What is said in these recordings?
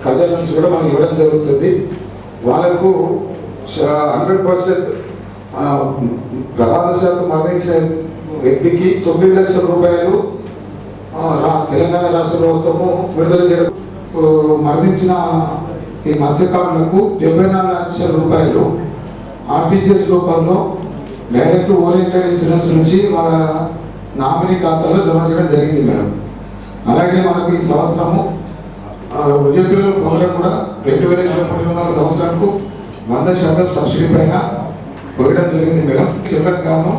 ఖజానా నుంచి కూడా మనం ఇవ్వడం జరుగుతుంది. వాళ్ళకు 100% ప్రమాదశాతం మరణించిన వ్యక్తికి 9 లక్షల రూపాయలు తెలంగాణ రాష్ట్ర ప్రభుత్వము విడుదల చేయడం, మరణించిన ఈ మత్స్యకారులకు 74 లక్షల రూపాయలు ఆర్టీజీఎస్ రూపంలో డైరెక్ట్ ఓరియంటెడ్ ఇన్సూరెన్స్ నుంచి వాళ్ళ నామినీ ఖాతాలో జమ చేయడం జరిగింది మేడం. అలాగే మనకు ఈ సంవత్సరము ఉద్యోగుల పౌరులకు కూడా 2023 సంవత్సరానికి 100% సబ్సిడీ పైన పోయడం జరిగింది మేడం. చివరికి గాను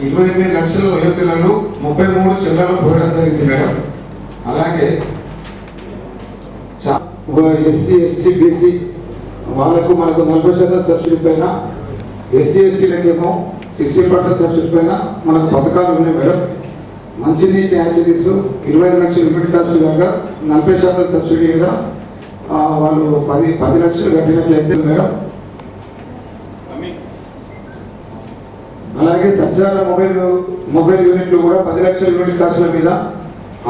28 లక్షల ఉద్యోగులను 33 చిల్లరలు పోయడం జరిగింది మేడం. అలాగే ఎస్సీ ఎస్టీ బీసీ వాళ్ళకు మనకు 40% సబ్సిడీ పైన, ఎస్సీ ఎస్టీలకేమో 60% సబ్సిడీ పైన మనకు పథకాలు ఉన్నాయి మేడం. మంచినీటి యాక్సిడీస్ 25 లక్షల యూనిట్ కాస్ట్ కాగా 40% సబ్సిడీ మీద వాళ్ళు 10 లక్షలు కట్టినట్లయితే మేడం. అలాగే సంచార మొబైల్ యూనిట్లు కూడా 10 లక్షల యూనిట్ కాస్టుల మీద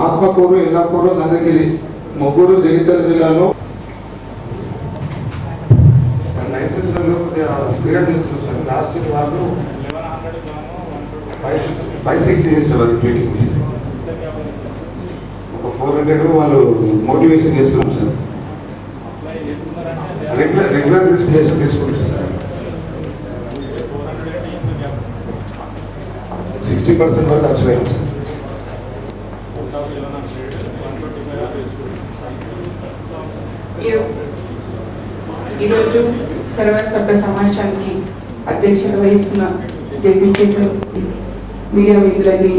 ఆత్మకూరు, ఎల్లాపూరు, నందగిరి, ముగ్గురు జగిత్యాల జిల్లాలో లైసెన్స్ స్పీడ్ చేస్తున్నాం సార్. లాస్ట్ వాళ్ళు 560 చేసేవారు ట్రీటింగ్స్, ఒక 400 వాళ్ళు మోటివేషన్ చేస్తున్నాం సార్. రెగ్యులర్ డిస్ప్లేషన్ తీసుకుంటారు సార్. 60% వరకు అచీవ్ అయ్యాం సార్. ఈరోజు సర్వసభ్య సమావేశానికి అధ్యక్షత వహిస్తున్న జడ్పీ చైర్మన్, మీడియా మిత్రులకి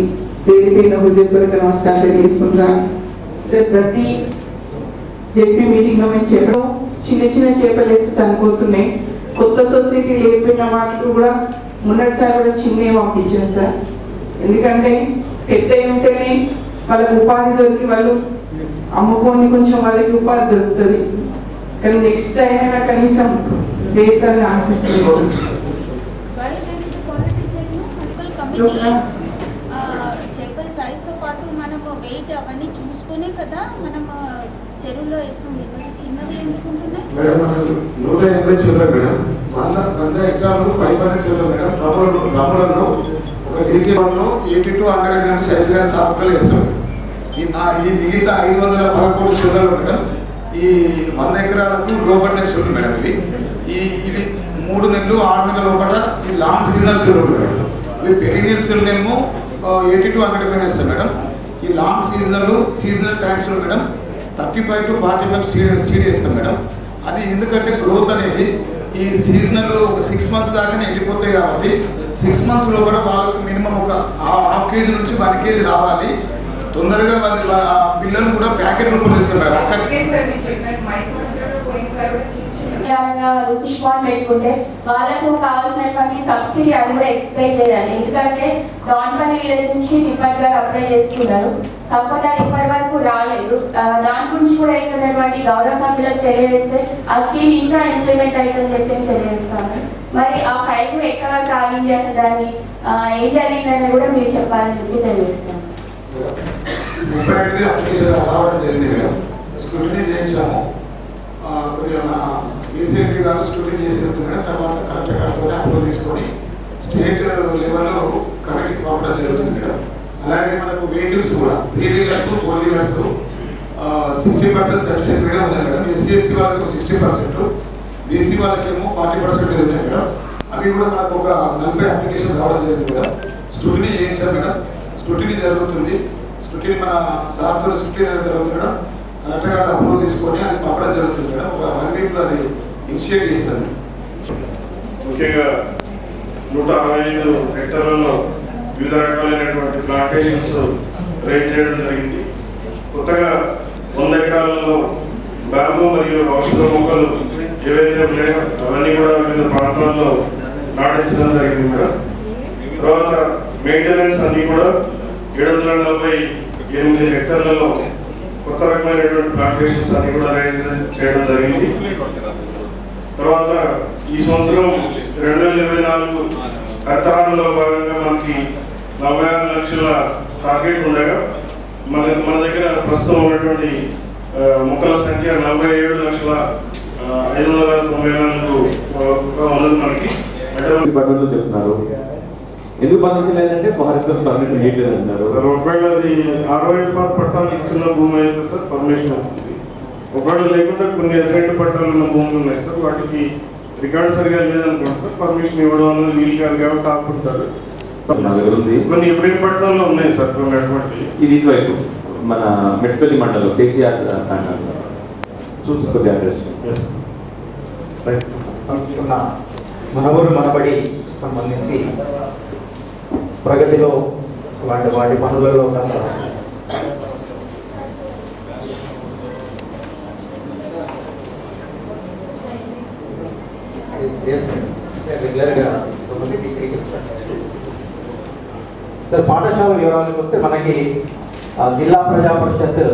పేరు పేరున హృదయపూర్వక నమస్కారం తెలియజేసుకుంటున్నా సార్. ప్రతి జడ్పీ మీటింగ్లో మేము చెప్పడం చిన్న చేపలు వేసి చనిపోతున్నాయి. కొత్త సొసైటీ లేకపోయిన వాటికి కూడా మొన్నటిసారి కూడా చిన్నవి పంపించాం సార్. ఎందుకంటే పెద్ద ఉంటేనే వాళ్ళకి ఉపాధి దొరికి వాళ్ళు అమ్ముకొని కొంచెం వాళ్ళకి ఉపాధి దొరుకుతుంది. కానీ నెక్స్ట్ టైం అయినా కనీసం వేసాలని ఆశిస్తున్నాం. చేపల సైజుతో పాటు మనము వెయిట్ అవన్నీ చూసుకునే కదా మనం చెరువులో వేస్తుంది. మరి చిన్నవి ఎందుకుంటున్నాయి మేడం? 180 చెరువులు మేడం, 100 ఎకరాలు 500 చెరువులు మేడం. రమ్మలను ఒక డీసీ వాళ్ళు 80 to 100 గ్రామ్స్ సైజు గారి చాపకలు వేస్తారు. ఈ మిగతా 511 చెరువులు మేడం ఈ 100 ఎకరాలకు లోపడిన చెరువులు మేడం. ఇవి 3 నెలలు 6 నెలల లోపల ఈ లాంగ్ సీజనల్ చెరువులు మేడం. అవి పెరినియల్ చెరువులేమో 80 to 100 గ్రామ్స్ వేస్తాం మేడం. ఈ long seasonal tanks madam 35 to 45 seed వేస్తాం మేడం. అది ఎందుకంటే గ్రోత్ అనేది ఈ సీజనల్ ఒక 6 months దాకానే వెళ్ళిపోతాయి కాబట్టి 6 months లోపల వాళ్ళకి మినిమం ఒక 1/2 kg నుంచి 1 kg రావాలి. తొందరగా వాళ్ళ పిల్లలు కూడా ప్యాకెట్ రూపంలో ఇస్తున్నారు. పెట్టుకుంటే వాళ్ళకు కావాల్సినటువంటి సబ్సిడీ అది కూడా ఎక్స్ప్లెయిన్ చేయాలి. ఎందుకంటే దానిపల్లి నుంచి డిపార్ట్ గారు అప్లై చేసుకున్నారు, కాకపోతే అది ఇప్పటి వరకు రాలేదు. దాని గురించి కూడా అవుతున్నటువంటి గౌరవ సభ్యులకు తెలియజేస్తే ఆ స్కీమ్ ఇంకా ఇంప్లిమెంట్ అవుతుందని చెప్పి తెలియజేస్తాను. మరి ఆ ఫైల్ కూడా ఎక్కడ ఆగింది, అసలు దాన్ని ఏం జరిగిందని కూడా మీరు చెప్పాలని చెప్పి తెలియజేస్తాను. ఏసీఎంపీ గారు స్టూడెంట్ చేసినట్టు మేడం. తర్వాత కలెక్టర్ గారితో అప్రూవల్ తీసుకొని స్టేట్ లెవెల్లో కమిటీకి పంపడం జరుగుతుంది మేడం. అలాగే మనకు వెహికల్స్ కూడా 3 wheelers 4 wheelers 60% సబ్సిడీ కూడా ఉన్నాయి మేడం. ఎస్సీ ఎస్టీ వాళ్ళకి 60%, బీసీ వాళ్ళకేమో 40% ఉన్నాయి మేడం. అవి కూడా మనకు ఒక 40 అప్లికేషన్ రావడం జరిగింది మేడం. స్టూడెంట్ చేయించాం మేడం. స్టూడెంట్ జరుగుతుంది. స్టూడెంట్ మన సార్తో స్టూడెంట్ జరుగుతుంది మేడం. కలెక్టర్ గారు అప్రూవల్ తీసుకొని అది పంపడం జరుగుతుంది మేడం. ఒక 1 weekలో అది ఇనిషియేట్ చేస్తాను. ముఖ్యంగా 165 హెక్టార్లలో వివిధ రకాలైనటువంటి ప్లాంటేషన్స్ రేట్ చేయడం జరిగింది. కొత్తగా 100 ఎకరాలలో బ్యాంబూ మరియు ఔషధ మొక్కలు ఏవైతే ఉన్నాయో అవన్నీ కూడా వివిధ ప్రాంతాల్లో నాటించడం జరిగింది మేడం. తర్వాత మెయింటెనెన్స్ అన్నీ కూడా 748 హెక్టార్లలో కొత్త రకమైనటువంటి ప్లాంటేషన్స్ అన్ని కూడా చేయడం జరిగింది. తర్వాత ఈ సంవత్సరం 2024 హరితహారంలో భాగంగా మనకి 46 లక్షల టార్గెట్ ఉండగా మన దగ్గర ప్రస్తుతం ఉన్నటువంటి మొక్కల సంఖ్య 47,594,100 మనకి పట్టణంలో చెప్తున్నారు. ఎందుకు పర్మిషన్ లేదంటే ఫారెస్ట్ పర్మిషన్ ఇవ్వలేదు అంటారు. సార్ ఒకవేళ అది ROFR పట్టాలు ఇచ్చిన భూమి అయితే సార్ పర్మిషన్ అవుతుంది. ఒకవేళ లేకుండా కొన్ని అసైన్డ్ పట్టాలు ఉన్న భూములు ఉన్నాయి సార్, వాటికి రికార్డు సరిగా లేదనుకోండి సార్, పర్మిషన్ ఇవ్వడం అనేది వీలు కాదు కాబట్టి ఆపుకుంటారు. కొన్ని ఎప్పుడేం పట్టణంలో ఉన్నాయి సార్ కొన్ని అటువంటి. ఇది ఇటువైపు మన మెట్పల్లి మండలం కేసీఆర్ చూసుకోండి అడ్రస్. మనవరు మనబడి సంబంధించి ప్రగతిలో వాటి పనులలో రెగ్యులర్గా సార్ పాఠశాల వివరాలకు వస్తే మనకి జిల్లా ప్రజా పరిషత్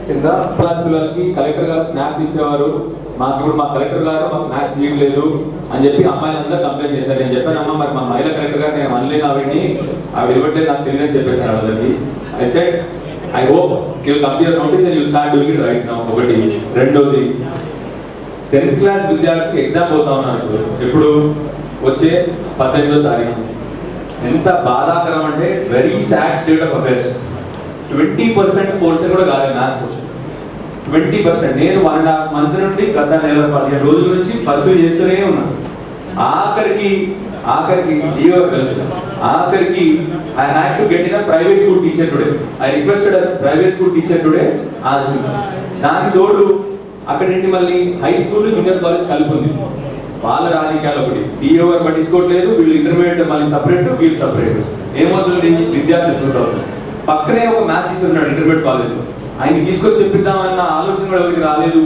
కింద క్లాస్ పిల్లలకి కలెక్టర్ గారు స్నాక్స్ ఇచ్చేవారు. మాకు ఇప్పుడు మా కలెక్టర్ గారు మాకు స్నాక్స్ ఇవ్వలేదు అని చెప్పి అమ్మాయిలందరూ కంప్లైంట్ చేశారు. నేను చెప్పాను అమ్మ మరి మా మహిళా కలెక్టర్ గారు నేను అనలేదు ఆవిడ ఇవ్వట్లేదు నాకు తెలియదని చెప్పేశాను వాళ్ళకి. I said I hope you come to your notice and you start doing it right now. ఒకటి. రెండోది 10th క్లాస్ విద్యార్థికి ఎగ్జామ్ పోతా ఉన్నారు ఇప్పుడు వచ్చే 18వ తారీఖు. ఎంత బాధాకరం అంటే very sad state of affairs. 20% portion కూడా కాలేదు మ్యాథ్స్ పోర్షన్. 20%. నేను 1.5 మంత్ నుండి గత నెల 15 రోజుల నుంచి పర్సూ చేస్తూనే ఉన్నాను. ఆఖరికి తెలుసు ఆఖరికి I had to get in a private school teacher today. I requested a private school teacher today. దానికి తోడు అక్కడేంటి మళ్ళీ హై స్కూల్ జూనియర్ కాలేజ్ కలిపి ఉంది. వాళ్ళ రాజకీయాలు ఒకటి డిఓ గారు పట్టించుకోవట్లేదు. వీళ్ళు ఇంటర్మీడియట్ మళ్ళీ సపరేట్ వీళ్ళు సపరేట్. ఏమవుతుంది విద్యార్థులు దూరం అవుతుంది. పక్కనే ఒక మ్యాథ్స్ టీచర్ ఉన్నాడు ఇంటర్మీడియట్ కాలేజ్లో. ఆయన తీసుకొచ్చి చెప్పిద్దామన్న ఆలోచన కూడా ఎవరికి రాలేదు.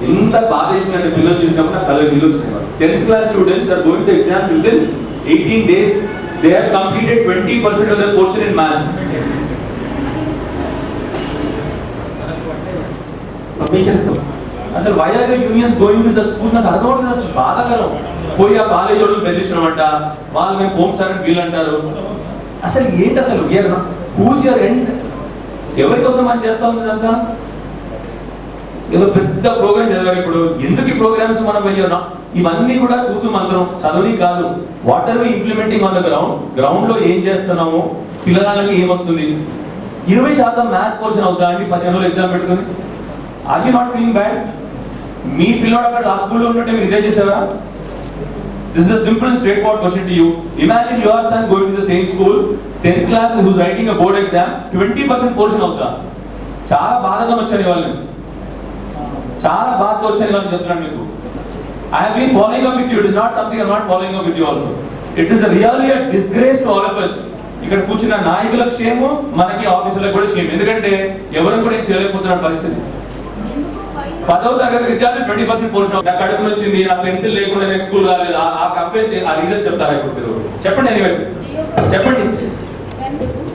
ఎంత బాధేసిందంటే పిల్లలు చూసినప్పుడు నాకు కళ్ళకి నీళ్ళు వచ్చినాయి. 10th class students are going to exams within 18 days. They have completed 20% of their portion in maths. అసలు why are the unions going to the school? నాకు అర్థం అవుతుంది. అసలు బాధాకరం. పోయి ఆ కాలేజ్ వాళ్ళు బెదిరించడమంట, వాళ్ళు మేము హోమ్ సార్ అని వీళ్ళు అంటారు. అసలు ఏంటి అసలు హూజ్ యువర్ ఎండ్? ఎవరి కోసం మనం చేస్తా ఉంది అంతా? ఏదో పెద్ద ప్రోగ్రామ్ చదివారు. ఇప్పుడు ఎందుకు ఈ ప్రోగ్రామ్స్ మనం వెళ్ళాం? ఇవన్నీ కూడా తూతు మంత్రం చదవని కాదు. What are we implementing on the ground లో ఏం చేస్తున్నాము, పిల్లలకి ఏమొస్తుంది? 20% మ్యాథ్ పోర్షన్ అవుతా అండి 15 రోజులు ఎగ్జామ్ పెట్టుకుని. Are you not feeling bad? మీ పిల్లడు అక్కడ ఆ స్కూల్లో ఉన్నట్టే మీరు ఇదే చేసారా? This is a simple and straightforward question to you. Imagine your son going to the same school, 10th class, who's writing a board exam, 20% portion అవుతా. చాలా బాధగా వచ్చాను వాళ్ళని, చాలా బాధగా వచ్చాను వాళ్ళని చెప్తున్నాను మీకు. I have been following up with you. It is not something I am not following up with you also. It is really a disgrace to all of us. ఇక్కడ కూర్చున్న నాయకులకు క్షేమం, మనకి ఆఫీసులకు కూడా క్షేమం. ఎందుకంటే ఎవరు కూడా ఏం చేయలేకపోతున్న పరిస్థితి. 10వ తరగతి విద్యార్థులు 20% పోర్షన్. నాకు కడుపు వచ్చింది, నా పెన్సిల్ లేకుండా నేను స్కూల్ రాలేదు, ఆ కంప్లైంట్ ఆ రీజన్ చెప్తారా ఇప్పుడు మీరు? చెప్పండి. ఎనీవేస్ చెప్పండి.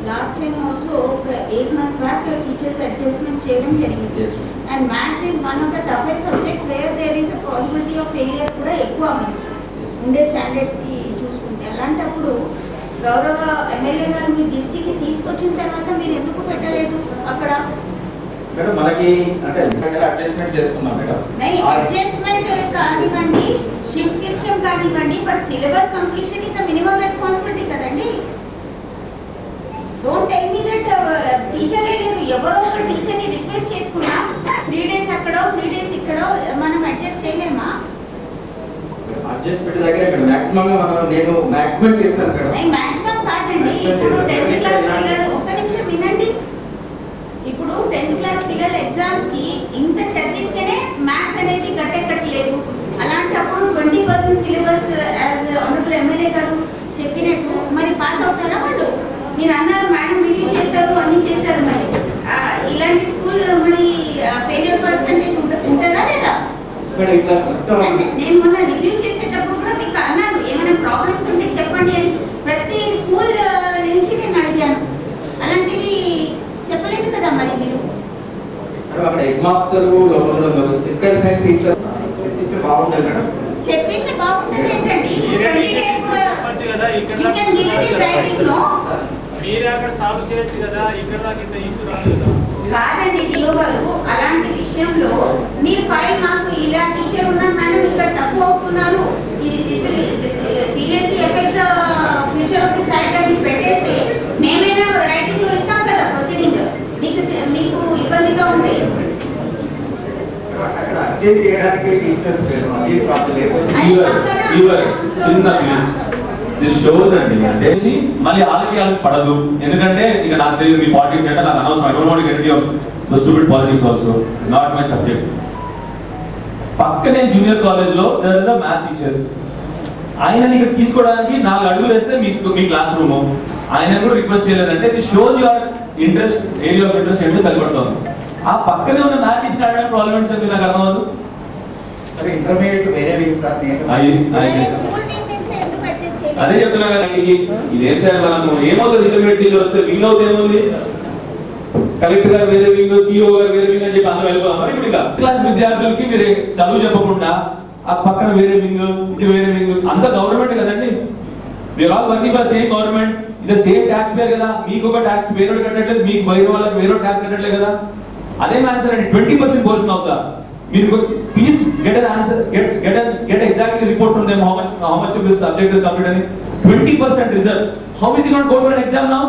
Last time also 8 months back teachers adjustments చేయడం జరిగింది. And maths is one of the toughest subjects where there is a possibility of failure కూడా ఎక్కువ మనకి ఉండే స్టాండర్డ్స్కి చూసుకుంటే. అలాంటప్పుడు గౌరవ ఎమ్మెల్యే గారు మీ దృష్టికి తీసుకొచ్చిన తర్వాత మీరు ఎందుకు పెట్టలేదు అక్కడ? మేడం మనకి అంటే అడ్జస్ట్మెంట్ చేసుకున్నాం మేడం. అడ్జస్ట్మెంట్ కానివ్వండి, షిఫ్ట్ సిస్టమ్ కానివ్వండి, but syllabus completion is the minimum responsibility కదండి. డోంట్ టెల్ మీ దట్ టీచరే లేదు. ఎవరో ఒక టీచర్ని రిక్వెస్ట్ చేసుకున్నా 3 days అక్కడో 3 days ఇక్కడో మనం అడ్జస్ట్ చేయలేమా? అడ్జస్ట్మెంట్ దగ్గర ఇక్కడ మాక్సిమం నేను మాక్సిమం చేశాను మేడం. మాక్సిమం కాదండి. ఇప్పుడు 10th క్లాస్ పిల్లలు ఒక్క నిమిషం వినండి. ఇప్పుడు 10th క్లాస్ పిల్లల ఎగ్జామ్స్ కి ఇంత చదివిస్తేనే మ్యాథ్స్ అనేది కట్టలేదు. అలాంటప్పుడు 20% సిలబస్ యాజ్ ఆనరబుల్ ఎమ్మెల్యే గారు చెప్పినట్టు మరి పాస్ అవుతారా వాళ్ళు? మీరు అన్నారు మేడం రివ్యూ చేశారు, అన్ని చేశారు. మరి ఇలాంటి స్కూల్ మరి ఫెయిల్యూర్ పర్సెంటేజ్ ఉంటుందా లేదా? నేను మొన్న రివ్యూ చేసేటప్పుడు కూడా మీకు అన్నాను ఏమైనా ప్రాబ్లమ్స్ ఉంటే చెప్పండి అని. ప్రతి స్కూల్ నుంచి నేను అడిగాను. అలాంటివి చెప్పలేదు కదా మరి మీరు? చెప్పిస్తే బాగుంటుంది ఏంటండి? 20 days రైటింగ్ లో మీరే అక్కడ సాల్వ్ చేయొచ్చు కదా, ఇక్కడ దాకా ఇంత ఇష్యూ రాదు కదా. కాదండి డిఓ గారు, అలాంటి విషయంలో మీరు ఫైల్ మాకు ఇలా టీచర్ ఉన్నారు మేడం ఇక్కడ తక్కువ అవుతున్నారు, ఇది seriously effect the future of the child అని పెట్టేస్తే మేమైనా రైటింగ్ లో ఇస్తాం కదా ప్రొసీడింగ్, మీకు ఇబ్బందిగా ఉంటే. అర్జెంట్ చేయడానికి టీచర్స్ లేరు, అది ప్రాబ్లం లేదు. చిన్న ప్లీజ్ దిస్ షోస్ అండి చేసి మళ్ళీ వాళ్ళకి పడదు, ఎందుకంటే ఇక నాకు తెలియదు మీ పాలిటిక్స్ అంటే నాకు అనవసరం. I don't want to get into the stupid politics also, not my subject. పక్కనే జూనియర్ కాలేజ్ లో there is a math teacher, ఆయనని ఇక్కడ తీసుకోవడానికి 4 అడుగులు వేస్తే మీ క్లాస్ రూమ్, ఆయన కూడా రిక్వెస్ట్ చేయలేదంటే ఇది shows your interest, area of interest ఏంటో సరిపడుతుంది. ఆ పక్కనే ఉన్న మ్యాథ్ టీచర్ అడగడం ప్రాబ్లం ఏంటి సార్, నాకు అర్థం అవ్వదు. ఇంటర్మీడియట్ వేరే వింగ్ సార్, అదే చెప్తున్నా కదండి, ఇది ఏం చేయాలి మనము, ఏమవుతుంది ఇంటర్మీడియట్ టీచర్ వస్తే వింగ్ అవుతే ఏముంది, కలెక్టర్ గారు వేరే వింగ్, సిఇఓ గారు వేరే వింగ్ అని చెప్పి అందరూ వెళ్ళిపోదాం. మరి ఇప్పుడు క్లాస్ విద్యార్థులకి మీరు చదువు చెప్పకుండా ఆ పక్కన వేరే వింగ్, ఇది వేరే వింగ్, అంతా గవర్నమెంట్ కదండి. We are all working for same government, ఇది సేమ్ ట్యాక్స్ పేర్ కదా, మీకు ఒక ట్యాక్స్ వేరే కట్టట్లేదు, మీకు వేరే వాళ్ళకి వేరే ట్యాక్స్ కట్టట్లేదు కదా. అదే ఆన్సర్ అండి, 20% పోర్షన్ అవుతా. మీరు please get an answer, get exactly report from them how much of this subject is completed అని. 20% result, how is he going to go for an exam now?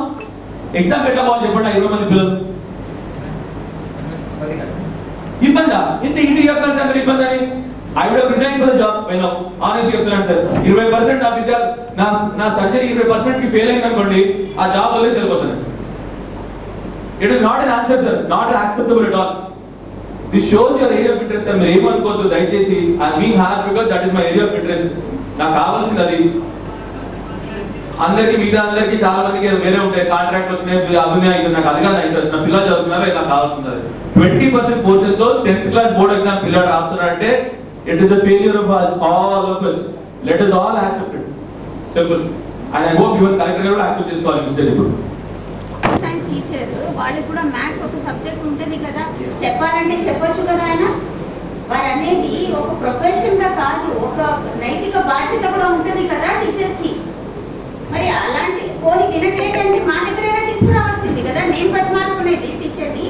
Exam ఎట్లా బాగా చెప్పండి 20 మంది పిల్లలు ఇబ్బందా, ఇంత ఈజీ చెప్తాను సార్ మీరు ఇబ్బంది అని. I would have resigned for the job by now, honestly చెప్తున్నాను సార్. 20% నా విద్య నా సర్జరీ 20% కి ఫెయిల్ అయింది అనుకోండి, ఆ జాబ్ వదిలేసి వెళ్ళిపోతాను. It is not an answer sir, not acceptable at all. This shows your area of interest sir. మీరు ఏమనుకోవద్దు దయచేసి, I'm being harsh because that is my area of interest. నాకు కావాల్సింది అది. అందరికి మిగతా అందరికి చాలా మందికి వేరే ఉంటాయి, కాంట్రాక్ట్ వచ్చినాయి, అభినయ ఇది, నాకు అది కాదు ఇంట్రెస్ట్. నా పిల్లలు చదువుతున్నారు, నాకు కావాల్సింది అది. 20% పోర్షన్ తో 10th క్లాస్ బోర్డ్ ఎగ్జామ్ పిల్లలు రాస్తున్నారంటే it is a failure of us, all of us. Let us all accept it. Simple. And I hope even collector garu accept చేసుకోవాలి మిస్టర్. ఇప్పుడు సైన్స్ టీచర్ వాళ్ళకి కూడా మ్యాథ్స్ ఒక subject ఉంటుంది కదా, చెప్పాలంటే చెప్పొచ్చు కదా ఆయన. వారు అనేది ఒక ప్రొఫెషన్ గా కాదు, ఒక నైతిక బాధ్యత కూడా ఉంటుంది కదా టీచర్స్ కి. మరి అలాంటి పోనీ తినట్లేదంటే మా దగ్గరైనా తీసుకురావాల్సింది కదా, నేను బతిమాలుకునేది టీచర్ని.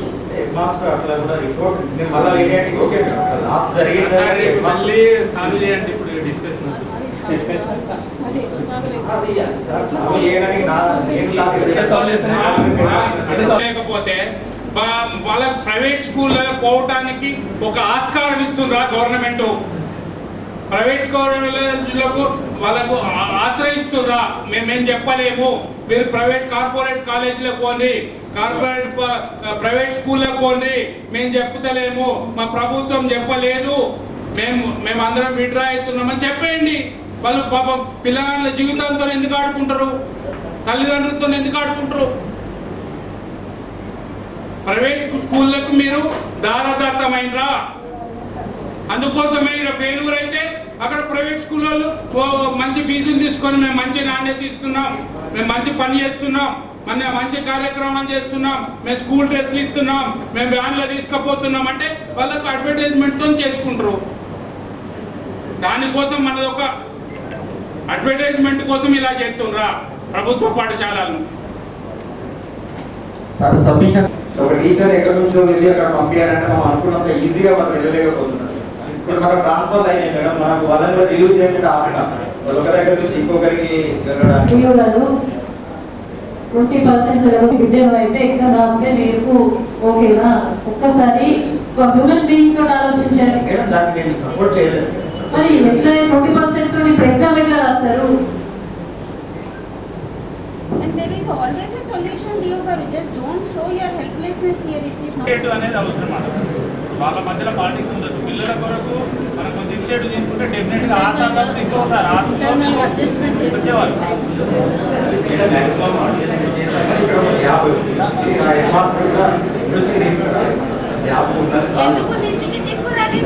మాస్టర్ అట్లా కూడా రిపోర్ట్ నేను మళ్ళీ రియాక్ట్ ఓకే లాస్ట్ జరిగింది మళ్ళీ సాల్వ్ చేయండి ఇప్పుడు డిస్కషన్. లేకపోతే వాళ్ళకి ప్రైవేట్ స్కూళ్ళలో పోవటానికి ఒక ఆస్కారం ఇస్తుందా గవర్నమెంట్? ప్రైవేట్ కాలేజీలకు వాళ్ళకు ఆశ్రయిస్తున్నా మేమేం చెప్పలేము, మీరు ప్రైవేట్ కార్పొరేట్ కాలేజీలకు పోండి, కార్పొరేట్ ప్రైవేట్ స్కూళ్ళకు పోండి, మేము చెప్పుతలేము, మా ప్రభుత్వం చెప్పలేదు, మేమందరం విడ్రా అవుతున్నామని చెప్పేయండి. వాళ్ళు పాపం పిల్లగాళ్ళ జీవితాలతో ఎందుకు ఆడుకుంటారు, తల్లిదండ్రులతో ఎందుకు ఆడుకుంటారు? ప్రైవేట్ స్కూళ్ళకు మీరు దారదత్తమైనరా? అందుకోసమే ఇక్కడ ఫెయిల్యూర్ అయితే అక్కడ ప్రైవేట్ స్కూళ్ళలో మంచి ఫీజులు తీసుకొని మేము మంచి నాణ్యత ఇస్తున్నాం, మేము మంచి పని చేస్తున్నాం, మంచి కార్యక్రమాలు చేస్తున్నాం, మేము స్కూల్ డ్రెస్లు ఇస్తున్నాం, మేము వ్యాన్లో తీసుకుపోతున్నాం అంటే వాళ్ళకు అడ్వర్టైజ్మెంట్తో చేసుకుంటారు. దానికోసం మనది ఒక అడ్వర్టైజ్మెంట్ కోసం ఇలా చేస్తుండ్రా ప్రభుత్వ పాఠశాలలను? సార్ సబ్మిషన్ ఒక టీచర్ ఎక్కడి నుంచో వెళ్ళి అక్కడ పంపించారంటే మనం అనుకున్నంత ఈజీగా మనం వెళ్ళలేకపోతున్నాం. ఇప్పుడు మనకు ట్రాన్స్ఫర్ అయినాయి మేడం, మనకు వాళ్ళని రిలీవ్ చేయకుండా ఒక దగ్గర నుంచి ఇంకొకరికి వెళ్ళడానికి 20% బిడ్డలు అయితే ఎగ్జామ్ రాస్తే మీకు ఓకేనా? ఒక్కసారి హ్యూమన్ బీయింగ్ తోటి ఆలోచించండి మేడం, దానికి నేను సపోర్ట్ చేయలేదు. మరి ఎట్లా 20% తోటి ఇప్పుడు ఎగ్జామ్ ఎట్లా రాస్తారు? And there is always a solution, dear Garu. Just don't show your helplessness here. It is not. అనేది అవసరం అన్నమాట. వాళ్ళ మధ్యలో పాలిటిక్స్ ఉండొచ్చు. పిల్లల కొరకు మనం కొంత ఇనిషియేటివ్ తీసుకుంటే డెఫినెట్ గా ఆశాభావం ఇంకోసారి అడ్జస్ట్మెంట్ వచ్చేవాళ్ళు. ఎందుకు దృష్టికి తీసుకురాలేదు?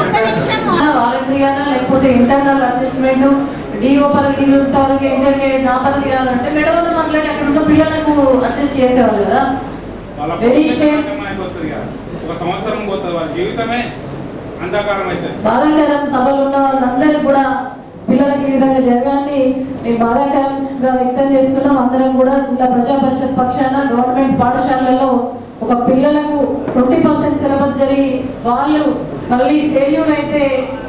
ఒక్క నిమిషం. వాలంటరీగా లేకపోతే ఇంటర్నల్ అడ్జస్ట్మెంట్ డిఓ పదవి ఉంటారు, ఇంటర్మీడియట్ నా పదవి కావాలంటే మేడం వల్ల మాట్లాడి అక్కడ ఉన్న పిల్లలకు అడ్జస్ట్ చేసేవాళ్ళు కదా. Very shame. ఒక సంవత్సరం పోతుంది, వాళ్ళ జీవితమే అంధకారం అవుతుంది. బాధాకరం. సభలు ఉన్న వాళ్ళందరూ కూడా పిల్లలకి ఈ విధంగా జరగాలని మేము బాధాకరంగా వ్యక్తం చేస్తున్నాం. అందరం కూడా జిల్లా ప్రజా పరిషత్ పక్షాన గవర్నమెంట్ పాఠశాలల్లో ఒక పిల్లలకు 20% సిలబస్ జరిగి వాళ్ళు మళ్ళీ ఫెయిల్యూర్ అయితే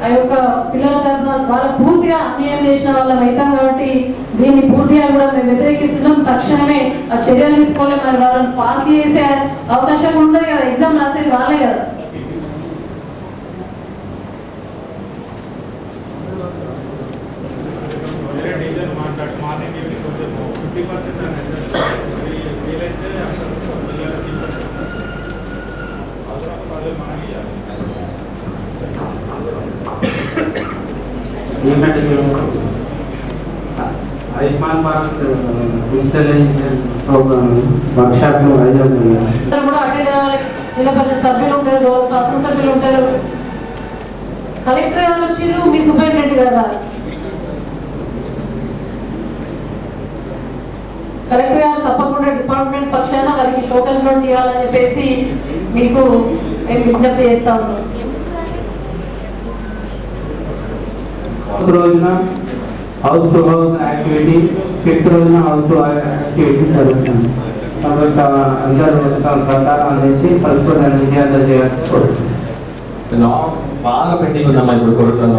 ఆ యొక్క పిల్లల తరఫున వాళ్ళ పూర్తిగా అన్యాయం చేసిన వాళ్ళం అవుతాం. కాబట్టి దీన్ని పూర్తిగా కూడా మేము వ్యతిరేకిస్తున్నాం. తక్షణమే ఆ చర్యలు తీసుకోవాలి. మరి వాళ్ళని పాస్ చేసే అవకాశం ఉండదు కదా, ఎగ్జామ్ రాసేది వాళ్ళే కదా. మార్నింగ్ కొంచెం 50% వీలైతే Ayushman Bharat digitalization program workshop Vizag కూడా అటెండ్ అవ్వాలి. జిల్లా పరిషత్ సభ్యులు ఉంటారు, శాసనసభ్యులు ఉంటారు, కలెక్టర్ గారు వచ్చిర్రు, మీ సూపరింటెండెంట్ గారు రారు. కలెక్టర్ గారు తప్పకుండా డిపార్ట్మెంట్ పక్షాన వారికి షోకాజ్ నోట్ ఇవ్వాలని చెప్పేసి మీకు మేము విజ్ఞప్తి చేస్తా ఉన్నాం. రోజున house to house activity, 5th రోజున హౌస్ టు యాక్టివిటీ జరుగుతుంది. కాబట్టి అందరూ సహకారం అందించి పరస్పర విద్యార్థులు చేయాలి. బాగా పెండింగ్ ఉందమ్మా ఇప్పుడు కోర్టులో.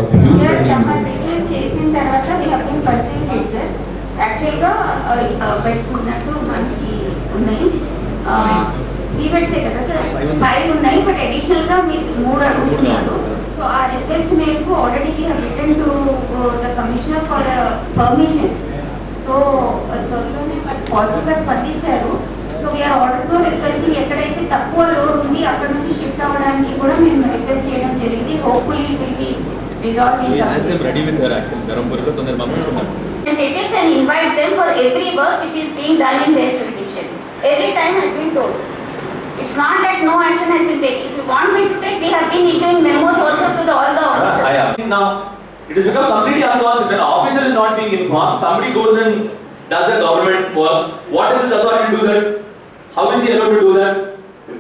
రిక్వెస్ట్ చేసిన తర్వాత we have been pursuing it sir. యాక్చువల్గా బెడ్స్ ఉన్నట్టు మనకి ఉన్నాయి, ఈ బెడ్సే కదా సార్, 5 ఉన్నాయి. బట్ అడిషనల్గా మీరు 3 అడుగుతున్నారు. సో ఆ రిక్వెస్ట్ మేరకు already we have return to the commissioner for permission. So త్వరలోనే పాజిటివ్గా స్పందించారు. సో వీఆర్ ఆల్సో రిక్వెస్టింగ్ ఎక్కడైతే తక్కువ లోడ్ ఉంది అక్కడ నుంచి షిఫ్ట్ అవ్వడానికి కూడా మేము రిక్వెస్ట్ చేయడం జరిగింది. Hopefully it will be resolved in representatives and invite them for every work which is being done in their jurisdiction. Every time has been told. It's not that no action has been taken. If you want me to take, we have been issuing memos also to all the officers. Now, it has become completely unconscious. When an officer is not being informed, somebody goes and does a government work. What is his authority to do that? How is he allowed to do that?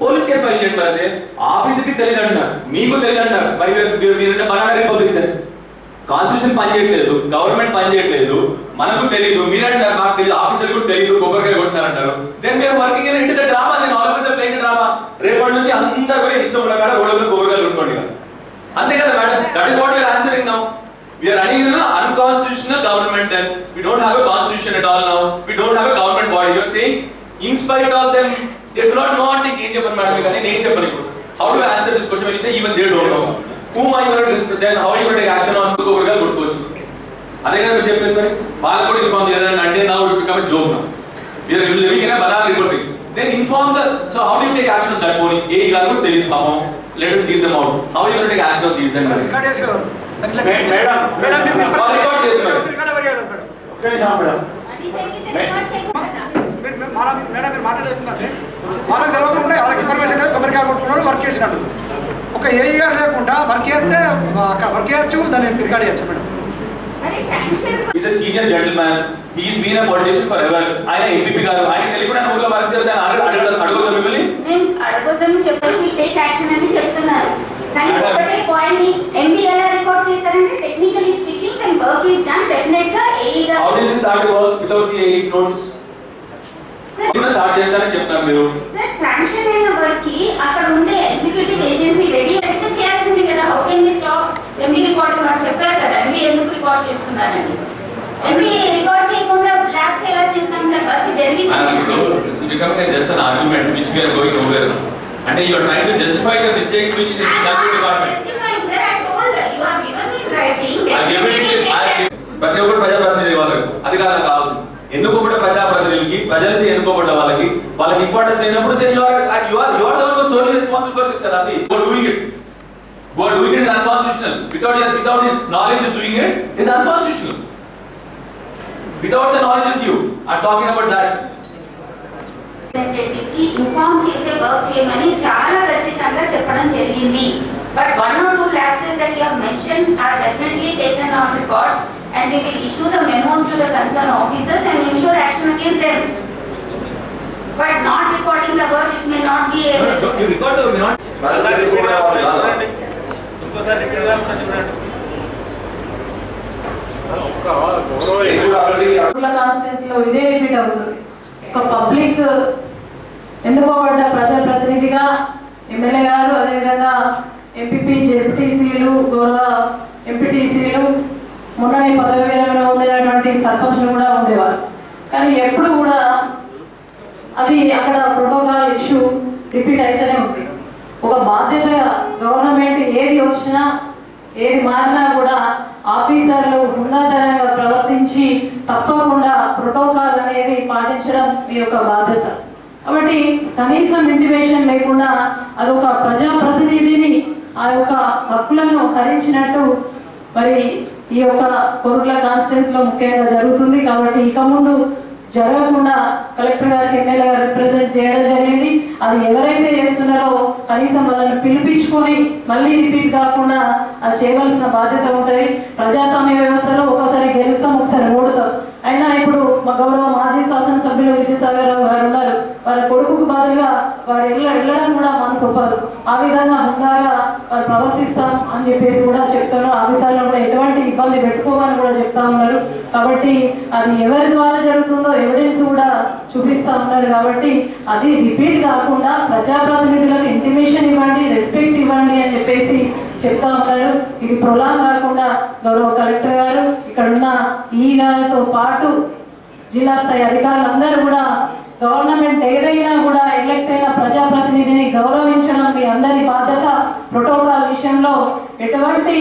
Police case file చేయండి. మరి officer కి తెలియదు అంటారు, మీకు తెలియదు అంటారు. మీరంటే banana republic constitution పని చేయట్లేదు, గవర్నమెంట్ పని చేయట్లేదు, మనకు తెలియదు, మీరంటారు నాకు తెలియదు, ఆఫీసర్ కూడా తెలియదు, కొబ్బరికాయ కొట్టినారంటారు. Then we're working in it is a drama. నేను ఆల్ ఆఫీసర్ ప్లేయింగ్ డ్రామా. రేపటి నుంచి అందరూ కూడా ఇష్టం ఉన్న కాడ రోడ్ల కొబ్బరికాయలు కొట్టుకోండి. అంతే కదా madam? That is what we are answering now. We are running in an unconstitutional government. Then we don't have a constitution at all now. We don't have a government body. You are saying, in spite of them, they do not know what they can do. How do you answer this question when you say even they don't know? Whom are you going to respect? Then how are you going to take action on the overall good coach? Are they going to say, "Bala inform the other and now it's become a joke now." We are living in a banana republic. Then inform the. So how do you take action on that point? Let us give them out. How are you going to take action on these then? వాళ్ళకి తెలియకుండా వాళ్ళకి information కొబ్బరికాయ కొట్టుకున్నాడు, work చేసినట్టు. ఒక AE గారు లేకుండా work చేస్తే అక్కడ వర్క్ చేయొచ్చు, దాన్ని రికార్డ్ చేయొచ్చు madam. He's a senior gentleman. He's been a politician forever. ఆయన ఎంపీపీ గారు, ఆయన తెలియకుండా ఊర్లో వర్క్ చేస్తే అడగొద్దా మిమ్మల్ని? నేను అడగొద్దని చెప్పారు, మీరు టేక్ యాక్షన్ అని చెప్తున్నారు. కానీ ఒకటే పాయింట్ ని ఎంపీ ఎలా రికార్డ్ చేశారంటే technically speaking and work is done definite గా ఏఈ గారు. How does he start work without the AE's notice? Sir start చేస్తారని చెప్తాను మీరు. సార్ శాంక్షన్ అయిన వర్క్ కి అక్కడ ఉండే ఎగ్జిక్యూటివ్ ఏజెన్సీ రెడీ అయితే చేయాల్సింది కదా. How can we stop? MP record కూడా చెప్పారు కదా, ఎంపీ ఎందుకు రికార్డ్ చేస్తున్నారని. ఎంపీ రికార్డ్ చేయకుండా ల్యాబ్స్ ఎలా చేస్తాం సార్? వర్క్ జరిగింది. This is becoming just an argument which we are going nowhere now. And you are trying to justify the mistakes which is in the department. Justifying sir, I told you have given me writing. ప్రతి ఒక్కరు ప్రజాప్రతినిధి వాళ్ళకు అది కాదు నాకు కావాల్సింది. ఎన్నుకోబడ్డ ప్రజాప్రతినిధులకి, ప్రజల నుంచి ఎన్నుకోబడ్డ వాళ్ళకి ఇంపార్టెన్స్ లేనప్పుడు then you are the one who is solely responsible for this కదా. Go doing it. Go doing it is unconstitutional. Without his knowledge of doing it is unconstitutional. Without the knowledge of you, I'm talking about that. Representatives కి inform చేసే work చేయమని చాలా ఖచ్చితంగా చెప్పడం జరిగింది. But 1 or 2 lapses that you have mentioned are definitely taken on record and we will issue the memos to the concerned officers and ensure action against them. But not recording the word, it may not be a... You record the not. ఇంకోసారి repeat గా చూడండి. ఒక గౌరవ కాన్స్టిట్యూన్సీలో ఇదే repeat అవుతుంది. ఒక public ఎన్నుకోబడ్డ ప్రజాప్రతినిధిగా MLA గారు, అదేవిధంగా ఎంపీపీ, జెడ్పీటీసీలు, గౌరవ ఎంపీటీసీలు, మొన్ననే పదవి విరమణ పొందినటువంటి సర్పంచ్లు కూడా ఉండేవారు. కానీ ఎప్పుడు కూడా అది అక్కడ ప్రోటోకాల్ ఇష్యూ రిపీట్ అయితేనే ఉంది. ఒక బాధ్యతగా గవర్నమెంట్ ఏది వచ్చినా ఏది మారినా కూడా ఆఫీసర్లు ఉన్నతంగా ప్రవర్తించి తప్పకుండా ప్రోటోకాల్ అనేది పాటించడం మీ యొక్క బాధ్యత. కాబట్టి కనీసం ఇంటిమేషన్ లేకుండా అదొక ప్రజాప్రతినిధిని ఆ యొక్క హక్కులను హరించినట్టు మరి ఈ యొక్క కొరుట్ల కాన్స్టిట్యూన్సీలో ముఖ్యంగా జరుగుతుంది. కాబట్టి ఇక ముందు జరగకుండా కలెక్టర్ గారికి ఎమ్మెల్యే గారు రిప్రజెంట్ చేయడం జరిగింది. అది ఎవరైతే చేస్తున్నారో కనీసం వాళ్ళని పిలిపించుకొని మళ్ళీ రిపీట్ కాకుండా అది చేయవలసిన బాధ్యత ఉంటుంది. ప్రజాస్వామ్య వ్యవస్థలో ఒకసారి గెలుస్తాం, ఒకసారి ఓడుతాం. అయినా ఇప్పుడు మా గౌరవ మాజీ శాసనసభ్యులు విద్యాసాగర్ రావు గారు ఉన్నారు. వారి కొడుకుకు బదులుగా వారు వెళ్ళడం కూడా మనసు ఒప్పదు. ఆ విధంగా హుందాగా వారు ప్రవర్తిస్తాం అని చెప్పేసి కూడా చెప్తున్నారు. ఆఫీసర్లు కూడా ఎటువంటి ఇబ్బంది పెట్టుకోమని కూడా చెప్తా ఉన్నారు. కాబట్టి అది ఎవరి ద్వారా జరుగుతుందో ఎవిడెన్స్ కూడా చూపిస్తా ఉన్నారు. కాబట్టి అది రిపీట్ కాకుండా ప్రజాప్రతినిధులకు ఇంటిమేషన్ ఇవ్వండి, రెస్పెక్ట్ ఇవ్వండి అని చెప్పేసి చెప్తా ఉన్నారు. ఇది ప్రొలాంగ్ కాకుండా గౌరవ కలెక్టర్ గారు, ఇక్కడ ఉన్న ఈ గారితో పాటు జిల్లా స్థాయి అధికారులందరూ కూడా గవర్నమెంట్ ఏదైనా కూడా ఎలక్ట్ అయిన ప్రజాప్రతినిధిని గౌరవించడం మీ అందరి బాధ్యత. ప్రోటోకాల్ విషయంలో ఎటువంటి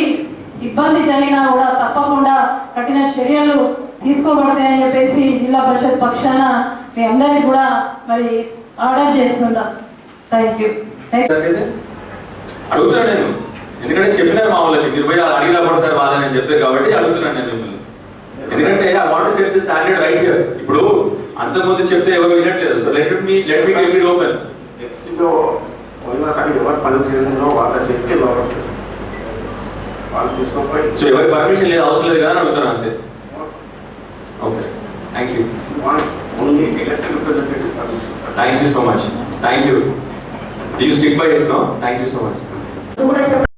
ఇబ్బంది జరిగినా కూడా తప్పకుండా కఠిన చర్యలు తీసుకోబడతాయని చెప్పేసి జిల్లా పరిషత్ పక్షాన మీ అందరినీ కూడా మరి ఆర్డర్ చేస్తున్నాం. Thank you. అడుగుతున్నాను నేను, ఎందుకంటే చెప్పినారు మా వాళ్ళకి 20 అడిగినా కూడా సార్ వాళ్ళని చెప్పారు కాబట్టి అడుగుతున్నాను నేను మిమ్మల్ని. ఎందుకంటే I want set the standard right here. ఇప్పుడు అంతకుముందు చెప్తే ఎవరు వినట్లేదు. So let me keep it open. నెక్స్ట్లో పోయినసారి ఎవరు పని చేసిందో వాళ్ళ చేతికి లోపడుతుంది. వాళ్ళు తీసుకోపోయి సో ఎవరి పర్మిషన్ లేదు, అవసరం లేదు కదా అని అడుగుతాను అంతే. Okay, thank you. Only elected representatives permission. Thank you so much. Thank you. You stick by it. No, thank you so much.